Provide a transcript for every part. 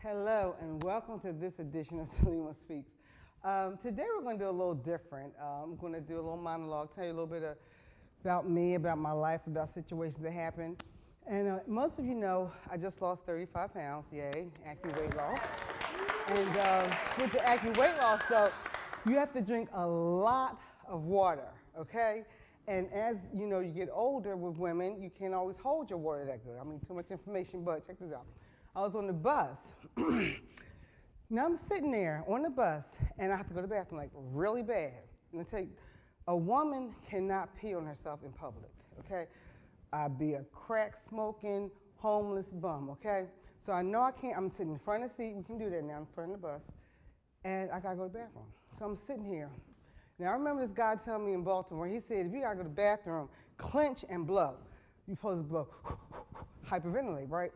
Hello, and welcome to this edition of Salima Speaks. Today we're going to do a little different. I'm going to do a little monologue, tell you a little bit about me, about my life, about situations that happened. And most of you know I just lost 35 pounds, yay, active weight loss. And with the active weight loss, though, you have to drink a lot of water, okay? And as you know, you get older with women, you can't always hold your water that good. I mean, too much information, but check this out. I was on the bus. Now I'm sitting there on the bus, and I have to go to the bathroom, like really bad. And I tell you, a woman cannot pee on herself in public, okay? I'd be a crack-smoking, homeless bum, okay? So I know I can't, I'm sitting in front of the seat, we can do that now, in front of the bus, and I gotta go to the bathroom. So I'm sitting here. Now I remember this guy telling me in Baltimore, he said, if you gotta go to the bathroom, clench and blow. You're supposed to blow, hyperventilate, right?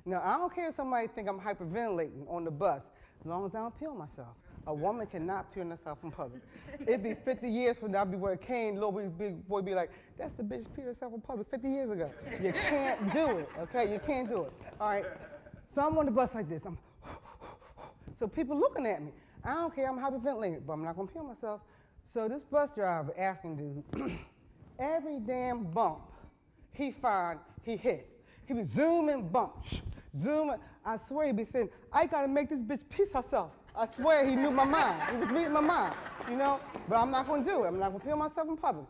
Now, I don't care if somebody think I'm hyperventilating on the bus, as long as I don't pee on myself. A woman cannot pee on herself in public. It'd be 50 years from now, I'd be wearing a cane, little big boy be like, that's the bitch peed herself in public 50 years ago. You can't do it, okay? You can't do it, all right? So I'm on the bus like this. So people looking at me. I don't care, I'm hyperventilating, but I'm not gonna pee on myself. So this bus driver, African dude, every damn bump he find, he hit. He be zooming bumps, zooming. I swear he be saying, I gotta make this bitch piece herself. I swear he knew my mind. He was reading my mind, you know? But I'm not gonna do it. I'm not gonna pee on myself in public.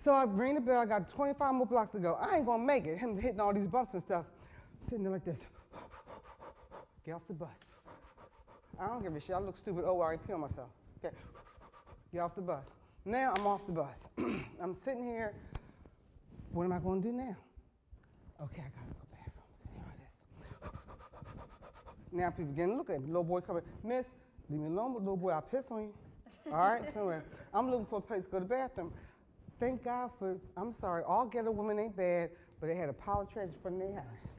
So I ring the bell, I got 25 more blocks to go. I ain't gonna make it, him hitting all these bumps and stuff. I'm sitting there like this. Get off the bus. I don't give a shit, I look stupid, oh, well, I ain't pee on myself. Okay, get off the bus. Now I'm off the bus. I'm sitting here, what am I gonna do now? Okay, I gotta go bathroom. I'm sitting here like this. Now people begin to look at me. Little boy coming, Miss, leave me alone, little boy, I'll piss on you. All right, so I'm looking for a place to go to the bathroom. Thank God for, I'm sorry, all ghetto women ain't bad, but they had a pile of trash in front of their house.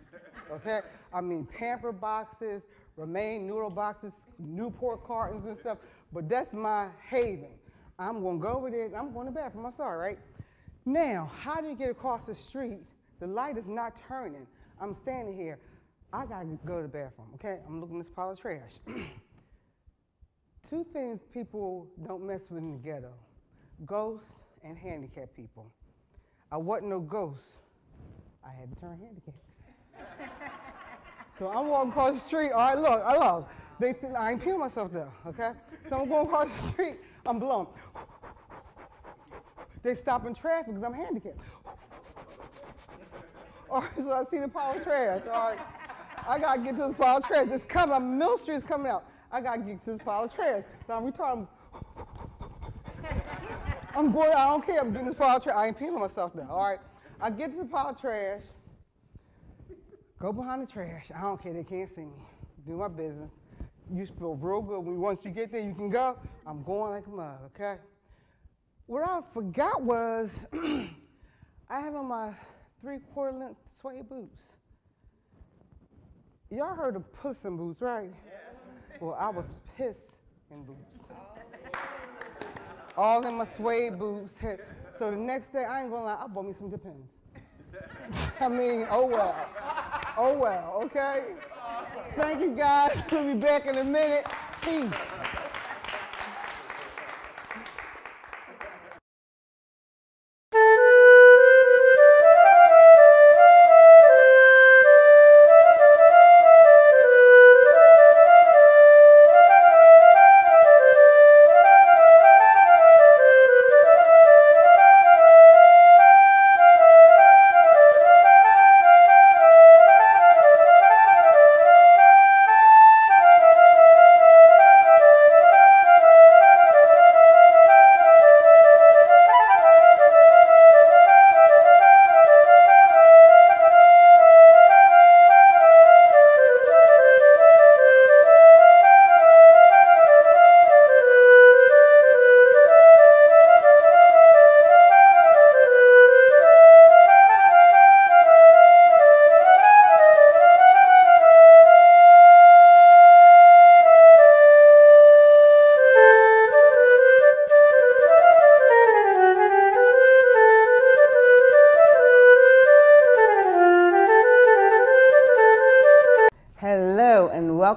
Okay? I mean, pamper boxes, Remain noodle boxes, Newport cartons and stuff, but that's my haven. I'm gonna go over there, and I'm going to the bathroom, I'm sorry, right? Now, how do you get across the street? The light is not turning. I'm standing here. I gotta go to the bathroom, okay? I'm looking at this pile of trash. Two things people don't mess with in the ghetto, ghosts and handicapped people. I wasn't no ghost. I had to turn handicapped. So I'm walking across the street. All right, look. They think I ain't peeing myself though, okay? So I'm going across the street. I'm blowing. They stopping traffic because I'm handicapped. All right, so I see the pile of trash. All right, I gotta get to this pile of trash. It's coming. Mill Street's coming out. I gotta get to this pile of trash. So I'm retarded. I'm going. I don't care. I'm getting this pile of trash. I ain't peeing on myself now. All right, I get to the pile of trash. Go behind the trash. I don't care. They can't see me. Do my business. You feel real good when once you get there, you can go. I'm going like a mug. Okay. What I forgot was I have on my 3/4 length suede boots. Y'all heard of Puss in Boots, right? Yes. Well, I was pissed in boots. All in my suede boots. So the next day, I ain't gonna lie, I bought me some Depends. I mean, oh well, okay? Thank you guys. We'll be back in a minute. Peace.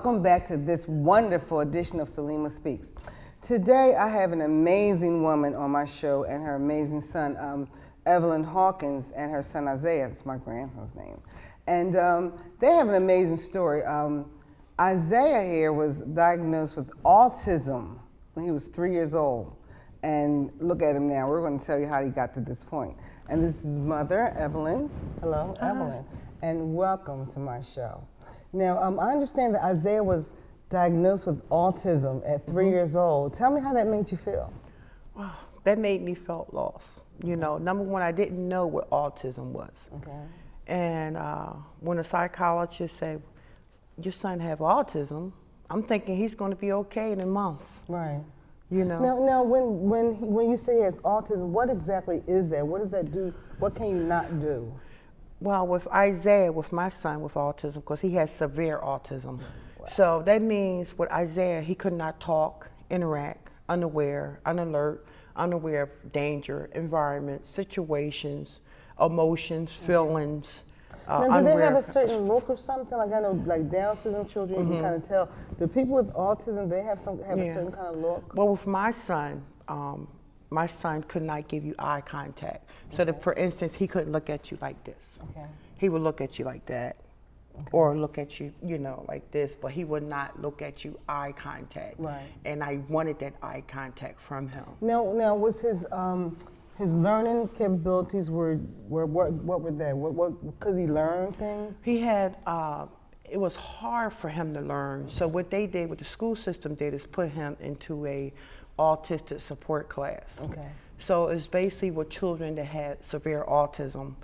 welcome back to this wonderful edition of Salima Speaks. Today I have an amazing woman on my show and her amazing son, Ms Hawkins, and her son Isaiah. That's my grandson's name. And they have an amazing story. Isaiah here was diagnosed with autism when he was 3 years old. And look at him now. We're going to tell you how he got to this point. And this is mother, Evelyn. Hello, Evelyn. And welcome to my show. Now, I understand that Isaiah was diagnosed with autism at 3 years old. Tell me how that made you feel. Well, that made me feel lost. You know, number one, I didn't know what autism was. Okay. And when a psychologist said, your son have autism, I'm thinking he's going to be okay in a month. Right. You know. Now, when you say he has autism, what exactly is that? What does that do? What can you not do? Well, with Isaiah, with my son with autism, because he has severe autism. Wow. So that means with Isaiah, he could not talk, interact, unaware, unalert, unaware of danger, environment, situations, emotions, feelings. Now, do they have a certain look or something? Like I know, like Down syndrome children, you can kind of tell. The people with autism, they have a certain kind of look. Well, with my son could not give you eye contact. So that, for instance, he couldn't look at you like this. Okay. He would look at you like that, or look at you, you know, like this. But he would not look at you eye contact. Right. And I wanted that eye contact from him. Now was his learning capabilities what were they? What could he learn things? He had. It was hard for him to learn. So what they did, what the school system did, is put him into a autistic support class. Okay. So it's basically with children that had severe autism.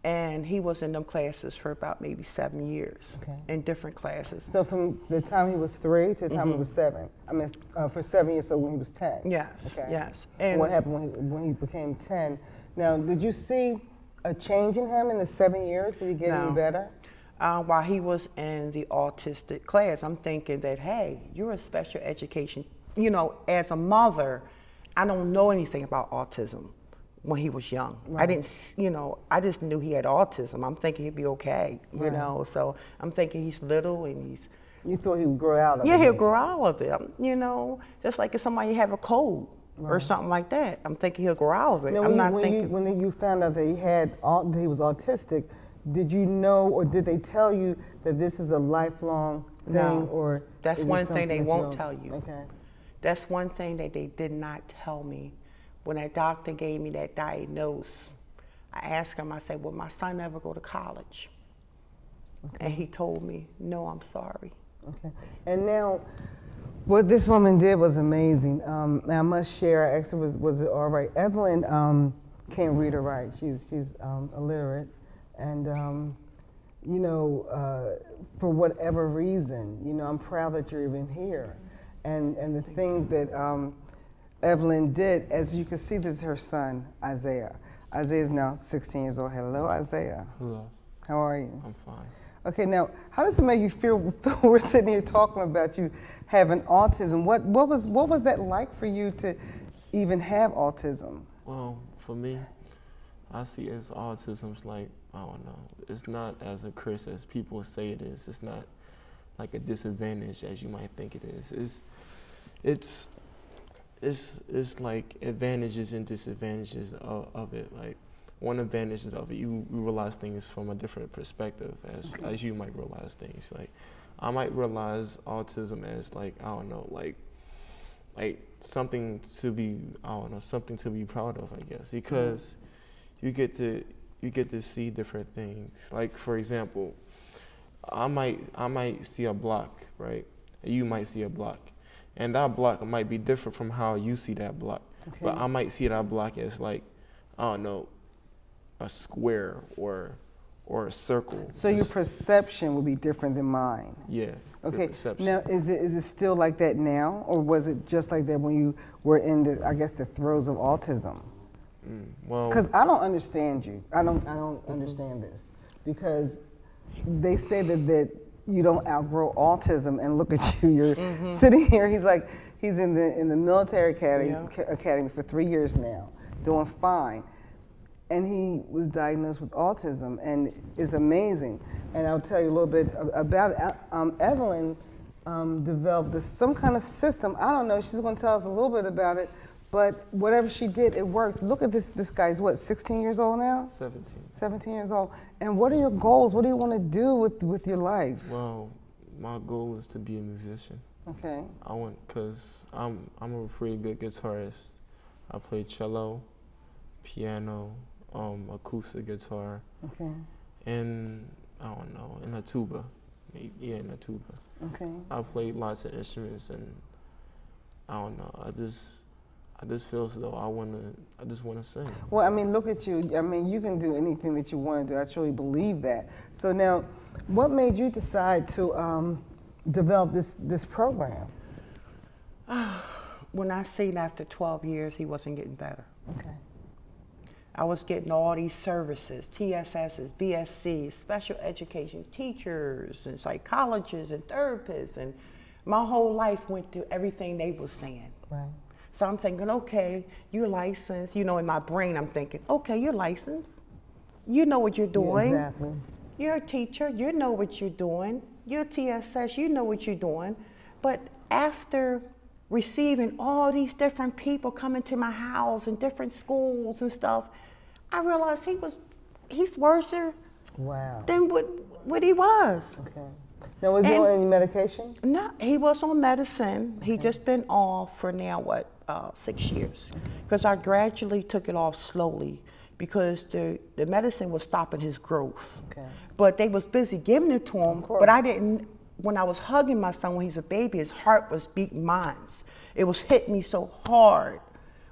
And he was in them classes for about maybe 7 years, in different classes. So from the time he was 3 to the time he was 7? I mean, for 7 years, so when he was 10? Yes, yes. And what happened when he became 10? Now, did you see a change in him in the 7 years? Did he get any better? While he was in the autistic class, I'm thinking that, hey, you're a special education. You know, as a mother, I don't know anything about autism when he was young. Right. I didn't, you know, I just knew he had autism. I'm thinking he'd be okay, you know. So I'm thinking he's little and he's... You thought he would grow out of it? Yeah, he'll grow out of it. You know, just like if somebody have a cold or something like that. I'm thinking he'll grow out of it. Now, I'm not thinking... When you found out that he was autistic, did you know or did they tell you that this is a lifelong thing? No, or that's one thing they won't tell you. Okay. That's one thing that they did not tell me. When that doctor gave me that diagnosis, I asked him, I said, will my son ever go to college? Okay. And he told me, no, I'm sorry. Okay. And now, what this woman did was amazing. I must share, I asked her, was it all right? Evelyn can't read or write. She's illiterate. And, you know, for whatever reason, you know, I'm proud that you're even here. And the things that Evelyn did, as you can see, this is her son, Isaiah. Isaiah is now 16 years old. Hello, Isaiah. Hello. How are you? I'm fine. Okay, now, how does it make you feel? We're sitting here talking about you having autism. What was that like for you to even have autism? Well, for me, I see it as autism's like, I don't know, it's not as a curse as people say it is. It's not like a disadvantage as you might think it is. It's like advantages and disadvantages of it. Like one advantage of it, you realize things from a different perspective as you might realize things. Like I might realize autism as like, I don't know, like something to be, I don't know, something to be proud of, I guess, because you get to see different things. Like for example, I might see a block, right? And you might see a block. And that block might be different from how you see that block. Okay. But I might see that block as like, I don't know, a square or a circle. So your perception will be different than mine. Yeah. Okay. Now, is it still like that now, or was it just like that when you were in the, I guess, the throes of autism? Well, because I don't understand you. I don't understand this, because they say that you don't outgrow autism, and look at you, you're sitting here. He's in the military academy for 3 years now, doing fine. And he was diagnosed with autism, and it's amazing. And I'll tell you a little bit about Evelyn. developed some kind of system. I don't know. She's going to tell us a little bit about it. But whatever she did, it worked. Look at this. This guy's what, 16 years old now? 17. 17 years old. And what are your goals? What do you want to do with your life? Well, my goal is to be a musician. Okay. Cause I'm a pretty good guitarist. I play cello, piano, acoustic guitar. Okay. And I don't know, in a tuba. Yeah, in a tuba. Okay. I play lots of instruments, and I don't know. I just feel as though I just wanna sing. Well, I mean, look at you. I mean, you can do anything that you want to do. I truly believe that. So now, what made you decide to develop this program? When I seen after 12 years, he wasn't getting better. Okay. I was getting all these services, TSSs, BSCs, special education teachers and psychologists and therapists, and my whole life went through everything they were saying. Right. So I'm thinking, okay, you're licensed. You know, in my brain, I'm thinking, okay, you're licensed. You know what you're doing. Yeah, exactly. You're a teacher. You know what you're doing. You're a TSS. You know what you're doing. But after receiving all these different people coming to my house and different schools and stuff, I realized he's worse Wow. than what he was. Okay. Now, was he on any medication? No, he was on medicine. Okay. He just been off for now, 6 years. Because I gradually took it off slowly because the medicine was stopping his growth. Okay. But they was busy giving it to him, but I didn't. When I was hugging my son when he was a baby, his heart was beating mine. It was hitting me so hard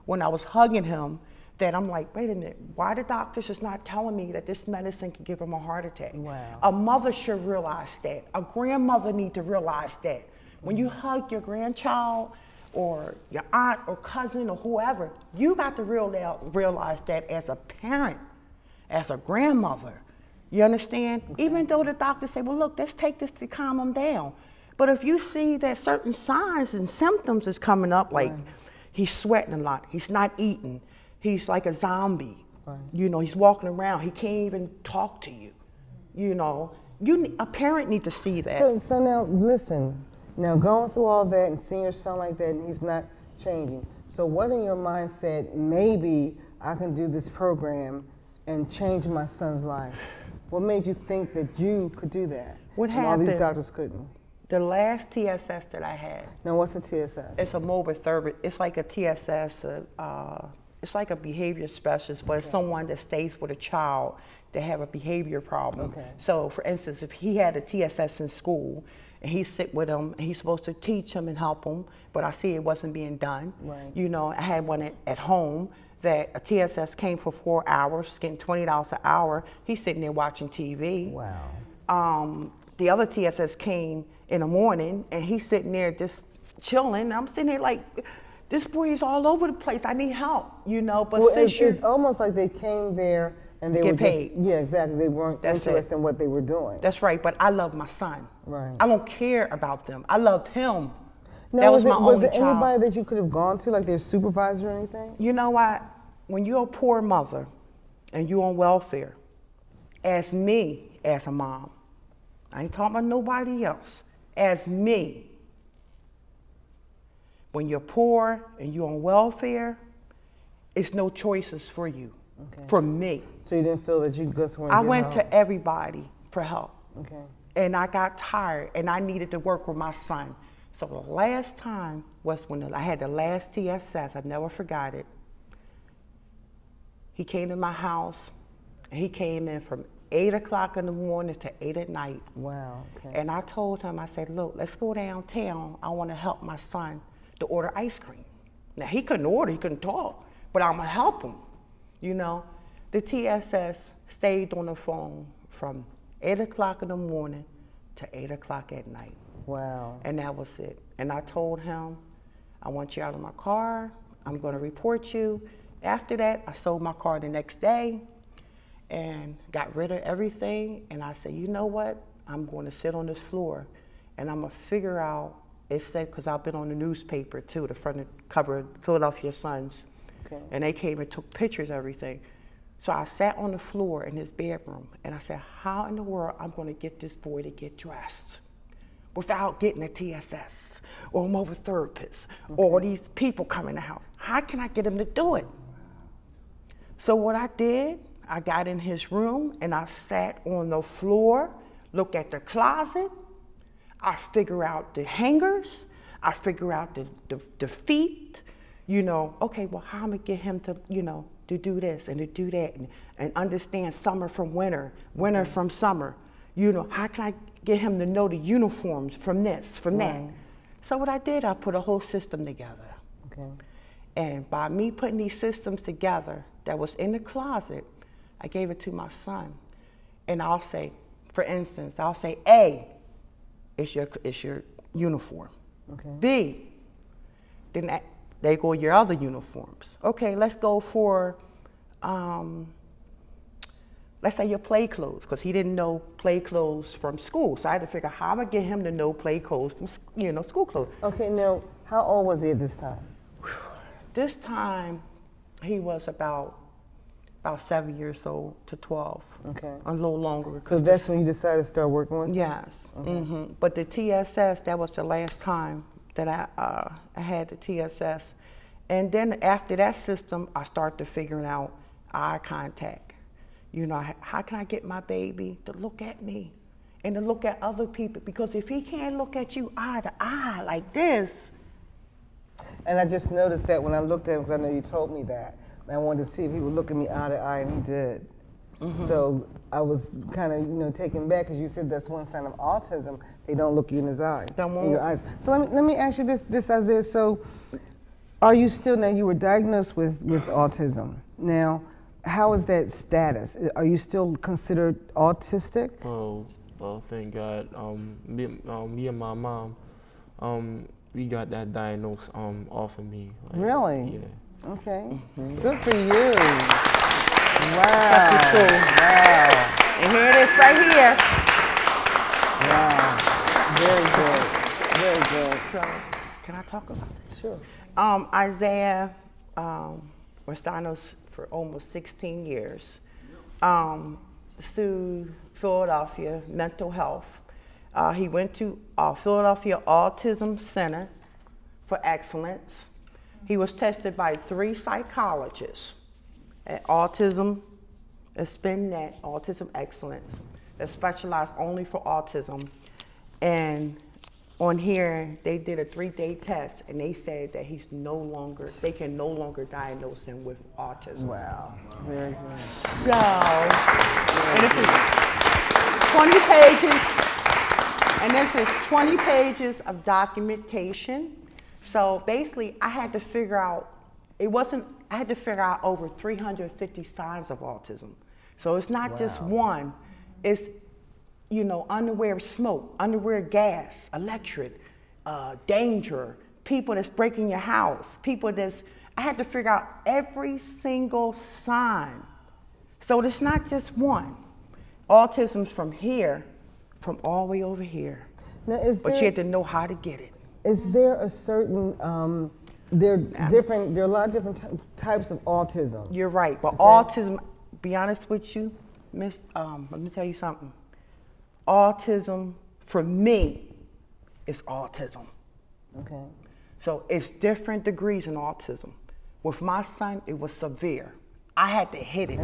when I was hugging him that I'm like, wait a minute, why the doctors is not telling me that this medicine can give him a heart attack? Wow. A mother should realize that. A grandmother need to realize that. When you hug your grandchild or your aunt or cousin or whoever, you got to realize that as a parent, as a grandmother. You understand? Okay. Even though the doctors say, well, look, let's take this to calm him down. But if you see that certain signs and symptoms is coming up, like he's sweating a lot, he's not eating, he's like a zombie. Right. You know, he's walking around, he can't even talk to you. You know, a parent need to see that. So now, listen, now going through all that and seeing your son like that and he's not changing. So what in your mind said, maybe I can do this program and change my son's life? What made you think that you could do that? What happened? All these doctors couldn't. The last TSS that I had. Now, what's a TSS? It's a mobile therapy. It's like a TSS. It's like a behavior specialist, but it's someone that stays with a child that have a behavior problem. Okay. So, for instance, if he had a TSS in school and he sit with him, and he's supposed to teach him and help him, but I see it wasn't being done. Right. You know, I had one at home that a TSS came for 4 hours, getting $20 an hour. He's sitting there watching TV. Wow. The other TSS came in the morning, and he's sitting there just chilling. I'm sitting there like, this boy is all over the place. I need help, you know. But well, it's almost like they came there and they were paid. Yeah, exactly. They weren't interested in what they were doing. That's right. But I love my son. Right. I don't care about them. I loved him. Now, that was my only child. Was there anybody that you could have gone to, like their supervisor or anything? You know what? When you're a poor mother and you're on welfare, as me, as a mom, I ain't talking about nobody else, as me, when you're poor and you're on welfare, it's no choices for you, for me. So you didn't feel that you just wanted I went to everybody for help. Okay. And I got tired and I needed to work with my son. So the last time was when I had the last TSS, I never forgot it. He came to my house, and he came in from 8 o'clock in the morning to 8 at night. Wow, okay. And I told him, I said, look, let's go downtown. I want to help my son to order ice cream. Now, he couldn't order, he couldn't talk, but I'm going to help him, you know. The TSS stayed on the phone from 8 o'clock in the morning to 8 o'clock at night. Wow. And that was it. And I told him, I want you out of my car. I'm going to report you. After that, I sold my car the next day and got rid of everything. And I said, you know what? I'm going to sit on this floor and I'm going to figure out, it said, because I've been on the newspaper too, the front cover of Philadelphia Suns. Okay. And they came and took pictures of everything. So I sat on the floor in his bedroom and I said, how in the world I'm going to get this boy to get dressed without getting a TSS or a mobile therapist or these people come in the house? How can I get him to do it? So what I did, I got in his room and I sat on the floor, looked at the closet, I figure out the hangers, I figure out the feet, you know, okay, well, how am I gonna get him to, you know, to do this and to do that and understand summer from winter, winter from summer. You know, how can I get him to know the uniforms from this, from that? So what I did, I put a whole system together. Okay. And by me putting these systems together that was in the closet, I gave it to my son. And I'll say, for instance, I'll say, A, it's your uniform. Okay. B, then they go your other uniforms. Okay, let's go for, let's say your play clothes, because he didn't know play clothes from school. So I had to figure out how I'm gonna get him to know play clothes from, you know, school clothes. Okay, now, how old was he at this time? This time, he was about 7 years old to 12. Okay. A little longer. So that's when you decided to start working with him? Yes. Okay. But the TSS, that was the last time that I had the TSS. And then after that system, I started figuring out eye contact. You know, how can I get my baby to look at me and to look at other people? Because if he can't look at you eye to eye like this. And I just noticed that when I looked at him, because I know you told me that, and I wanted to see if he would look at me eye to eye, and he did. So I was kind of, you know, taken back, because you said that's one sign of autism. They don't look you in his eyes, in your eyes. So let me ask you this, Isaiah. So are you still, now you were diagnosed with autism. Now, how is that status? Are you still considered autistic? Well, thank God. Me and my mom, we got that diagnosis off of me. Like, Really? Yeah. Okay. Good for you. Wow. Cool. Wow. And here it is right here. Wow. Very good. Very good. So, can I talk about this? Sure. Isaiah was diagnosed for almost 16 years. Through Philadelphia Mental Health. He went to Philadelphia Autism Center for Excellence. He was tested by 3 psychologists at Autism, SPIN-NET, Autism Excellence, that specialized only for autism. And on here, they did a 3-day test, and they said that they can no longer diagnose him with autism. Wow. Very good. So, and this is 20 pages, and this is 20 pages of documentation. So basically, I had to figure out, I had to figure out over 350 signs of autism. So it's not just one, it's, you know, unaware smoke, unaware gas, electric, danger, people that's breaking your house, I had to figure out every single sign. So it's not just one. Autism's from here, from all the way over here. Now, but you had to know how to get it. Is there a certain, there are a lot of different types of autism. You're right, but autism, be honest with you, Miss, let me tell you something. Autism, for me, is autism. Okay. So it's different degrees in autism. With my son, it was severe. I had to hit it.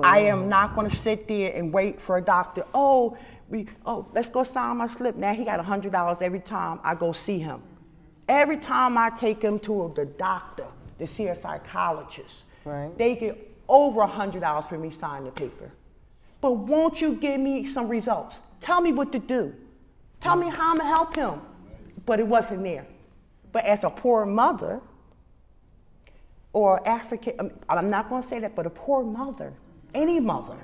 I am not going to sit there and wait for a doctor. Let's go sign my slip. Now he got $100 every time I go see him. Every time I take him to the doctor to see a psychologist, they get over $100 for me signing the paper. But won't you give me some results? Tell me what to do. Tell me how I'm going to help him. But it wasn't there. But as a poor mother, or African, I'm not going to say that, but a poor mother, any mother,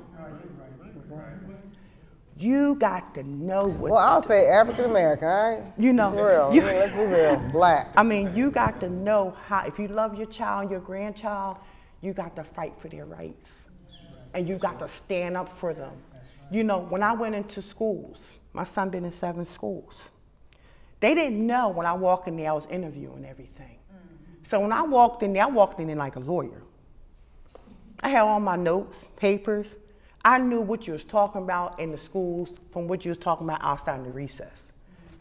you got to know what. Well, I'll say African American, all right? You know. For real. Let's be real. Black. I mean, you got to know how, if you love your child, your grandchild, you got to fight for their rights. And you got to stand up for them. You know, when I went into schools, my son been in 7 schools. They didn't know when I walked in there, I was interviewing everything. So when I walked in there like a lawyer. I had all my notes, papers. I knew what you was talking about in the schools from what you was talking about outside in the recess.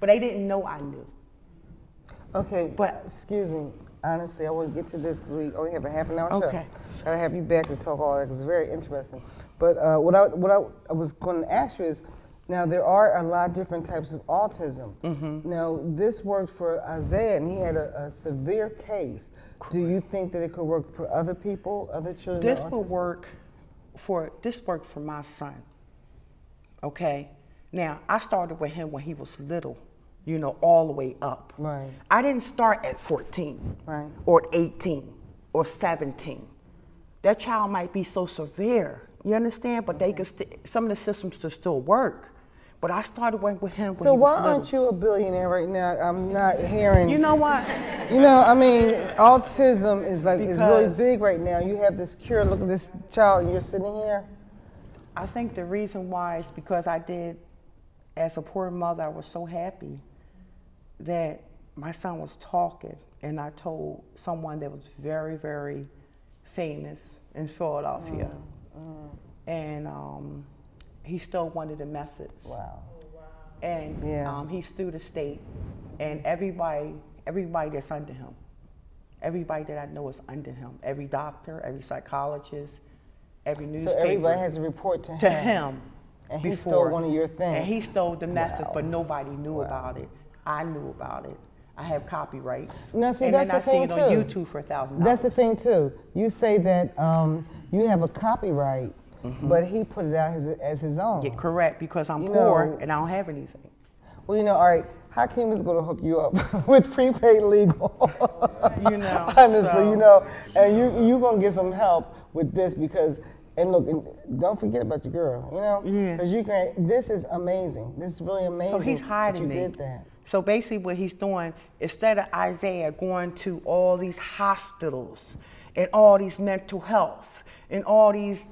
but they didn't know I knew. Okay, But- excuse me. Honestly, I want to get to this because we only have a half an hour show. Okay. Gotta have you back to talk all that because it's very interesting. But what I was going to ask you is, now there are a lot of different types of autism. Now this worked for Isaiah, and he had a severe case. Do you think that it could work for other people, other children? This that are will autistic? work for my son. Okay. Now I started with him when he was little, you know, all the way up. Right. I didn't start at 14, Right. or at 18, or 17. That child might be so severe, you understand? But they could some of the systems could still work. But I started with him when So he was why little. aren't you a billionaire right now? I'm not hearing. You know what? You know, I mean, autism is is really Because- big right now. You have this cure. Look at this child, and you're sitting here. I think the reason why is because as a poor mother, I was so happy that my son was talking, and I told someone that was very, very famous in Philadelphia, and he stole one of the methods. Wow. And Yeah. He's through the state, and everybody that's under him, everybody that I know is under him. Every doctor, every psychologist, every So newspaper. everybody has a report to him. To him. And he before. stole one of your things. And he stole the methods, Wow. but nobody knew Wow. about it. I knew about it. I have copyrights. Now, see, and that's then the I see thing, it on too. YouTube for $1,000. That's the thing too. You say that you have a copyright, but he put it out as his own. Yeah, correct, because I'm You poor know- and I don't have anything. Well, you know, all right. Hakeem is going to hook you up with prepaid legal. You know, honestly, so- you know, and you're going to get some help with this because. And look, and don't forget about your girl, you know? Yeah. Because this is amazing. This is really amazing. So he's hiding that you me. did that. So basically what he's doing, instead of Isaiah going to all these hospitals and all these mental health and all these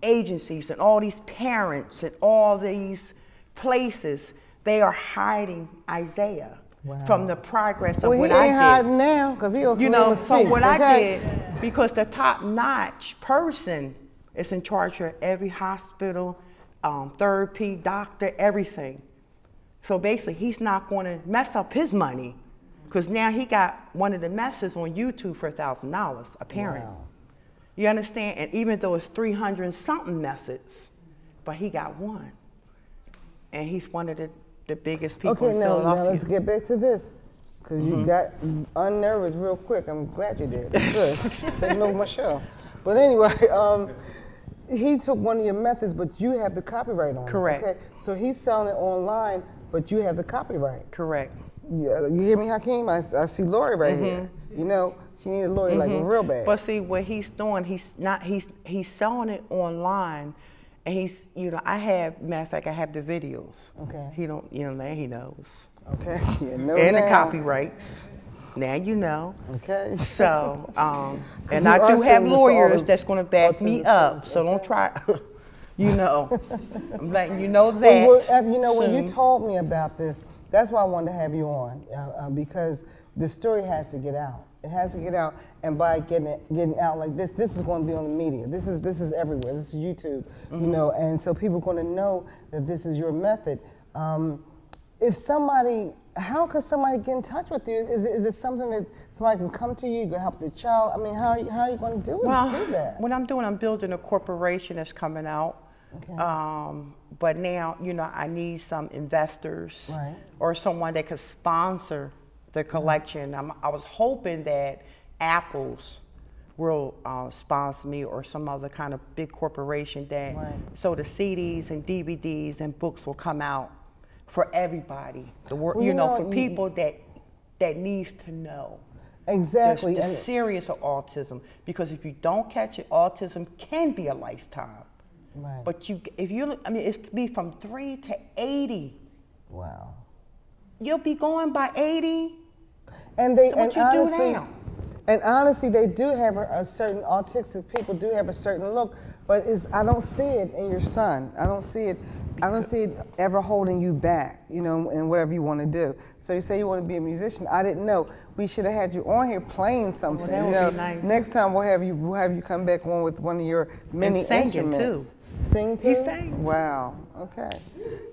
agencies and all these parents and all these places, they are hiding Isaiah from the progress of Well, what he ain't I hiding did. now because he also You know, Salima from Speaks, what I okay? did, because the top-notch person is in charge of every hospital, therapy, doctor, everything. So basically, he's not going to mess up his money because now he got one of the messes on YouTube for $1,000, a parent. Wow. You understand? And even though it's 300 and something methods, but he got one. And he's one of the biggest people Okay, in now Philadelphia. let's get back to this. Because you got unnervous real quick. I'm glad you did. That's good. Taking over my show. But anyway, he took one of your methods, but you have the copyright on Correct. it. Okay, so he's selling it online, but you have the copyright. Correct. Yeah, you hear me, Hakeem? I see Lori right here. You know, she needed Lori like real bad. But see, what he's doing, he's selling it online, and he's, you know, matter of fact, I have the videos. Okay. He don't, you know, now he knows. Okay, you know And the now. copyrights. Now you know. Okay. So, and you I are do have saying this to all lawyers the that's going to back me autism up. folks, So don't try. You know, I'm letting you know that. Well, you know, when you soon. told me about this, that's why I wanted to have you on, because the story has to get out. It has to get out, and by getting out like this is going to be on the media. This is everywhere. This is YouTube, you know, and so people are going to know that this is your method. How can somebody get in touch with you? Is it something that somebody can come to you? You can help the child? I mean, how are you going to do that? What I'm doing, I'm building a corporation that's coming out. Okay. But now, you know, I need some investors Right. or someone that could sponsor the collection. I was hoping that Apple's will sponsor me or some other kind of big corporation that, Right. so the CDs and DVDs and books will come out for everybody. Well, you know, know, for you- people that needs to know. Exactly. The and- serious of autism, because if you don't catch it, autism can be a lifetime. Right. But it's to be from 3 to 80. Wow. You'll be going by 80. And they So what and you do honestly, now? And honestly, they do have a certain autistic people do have a certain look, but I don't see it in your son. I don't see it ever holding you back, you know, in whatever you want to do. So you say you want to be a musician. I didn't know. We should have had you on here playing something. that you would know, be nice. next time we'll have you come back on with one of your many singing, instruments. too. Sing too? He sings. Wow. Okay.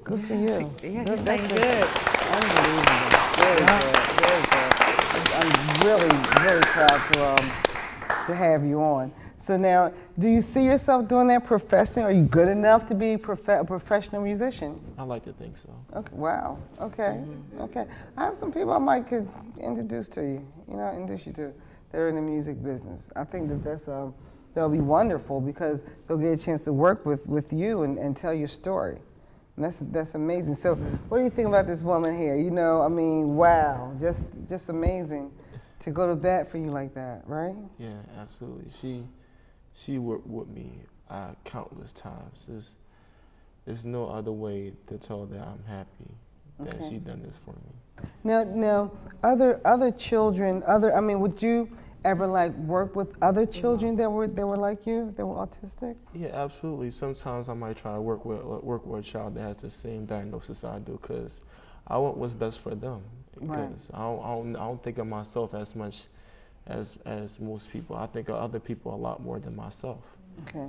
Good for you. Yeah, Good, you that's sang good. Unbelievable. Very good. Very good. I'm really proud to have you on. So now, do you see yourself doing that professionally? Are you good enough to be a professional musician? I like to think so. Okay. Wow. Okay. Okay. I have some people I might could introduce to you. Introduce you to. They're in the music business. I think that'll be wonderful because they'll get a chance to work with you and tell your story. And that's amazing. So, what do you think about this woman here? I mean, wow, just amazing to go to bat for you like that, right? Yeah, absolutely. She worked with me countless times. There's no other way to tell that I'm happy that she done this for me. Now, other children, would you ever work with other children that were like you, that were autistic? Yeah, absolutely. Sometimes I might try to work with a child that has the same diagnosis I do, because I want what's best for them. Because I don't think of myself as much as most people. I think of other people a lot more than myself. Okay.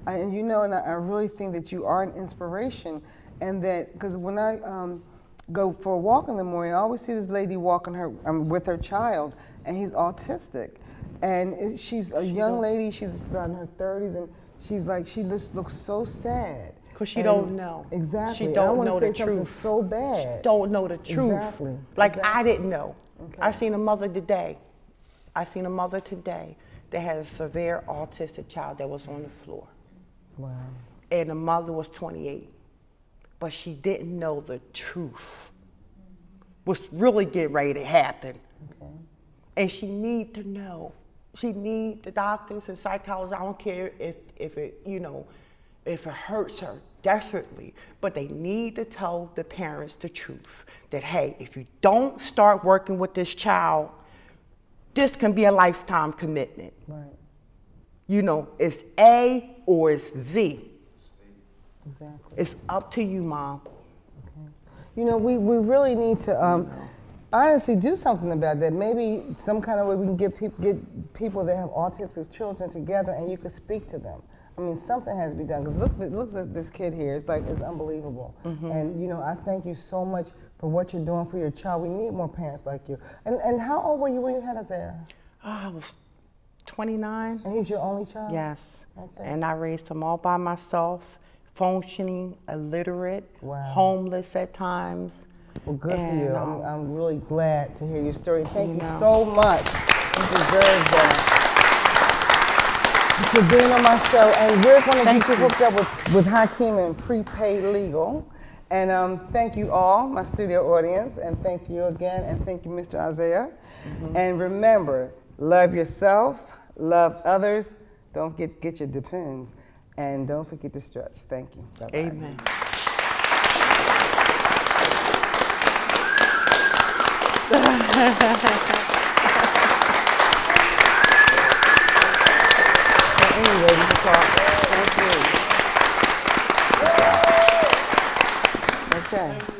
And I really think that you are an inspiration, and that, because when I go for a walk in the morning, I always see this lady walking with her child, and he's autistic. And she's a young lady, she's about in her 30s, and she just looks so sad. Because she don't know. Exactly. She don't know the something truth. So bad. She don't know the truth. Exactly. I didn't know. Okay. I seen a mother today that had a severe autistic child that was on the floor. Wow. And the mother was 28. But she didn't know the truth. What's really getting ready to happen. Okay. And she need to know. She need the doctors and psychologists. I don't care if it hurts her desperately, but they need to tell the parents the truth. That, hey, if you don't start working with this child, this can be a lifetime commitment. Right. It's A or it's Z. Exactly. It's up to you, Mom. Okay. We really need to honestly do something about that. Maybe some kind of way we can get people that have autistic children together, and you could speak to them. I mean, something has to be done, because look at this kid here. It's unbelievable. And I thank you so much for what you're doing for your child. We need more parents like you. And how old were you when you had Isaiah? I was 29. And he's your only child? Yes. Okay. And I raised him all by myself, functioning, illiterate, wow. homeless at times. Well, good for you. I'm really glad to hear your story. Thank you know. so much. You deserve that. For being on my show, and we're going to get you hooked up with Hakeem and Prepaid Legal. And thank you all, my studio audience, and thank you again, and thank you, Mr. Isaiah. And remember, love yourself, love others, don't get your depends, and don't forget to stretch. Thank you. Bye-bye. Amen. Anyway, we can talk. Thank you. Okay.